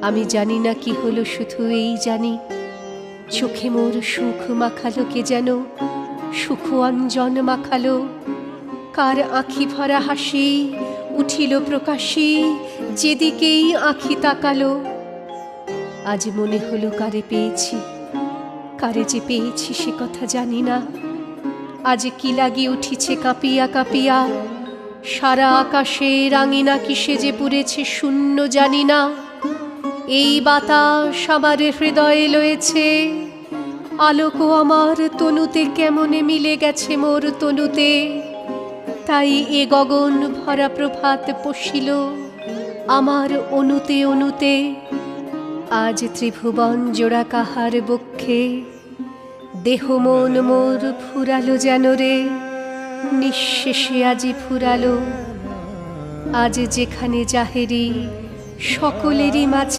আমি জানি না কি হলো, শুধু এই জানি চোখে মোর সুখ মাখালো কে যেন, সুখ অঞ্জন মাখালো। কার আঁখি ভরা হাসি উঠিল প্রকাশী, যেদিকেই আঁখি তাকালো। আজ মনে হলো কারে পেয়েছি, কারে যে পেয়েছি সে কথা জানি না। আজ কি লাগি উঠিছে কাঁপিয়া কাঁপিয়া, সারা আকাশে রাঙিনা কিসে যে পুড়েছে শূন্য জানি না। এই বাতাস আমার হৃদয়ে লয়েছে, আলোক আমার তনুতে কেমনে মিলে গেছে মোর তনুতে। তাই এ গগন ভরা প্রভাত পশিল আমার অনুতে অনুতে। আজ ত্রিভুবন জোড়া কাহার বক্ষে, দেহ মন মোর ফুরালো যেন রে, নিঃশেষে আজি ফুরালো। আজ যেখানে যাহেরি সকলেরই মাঝে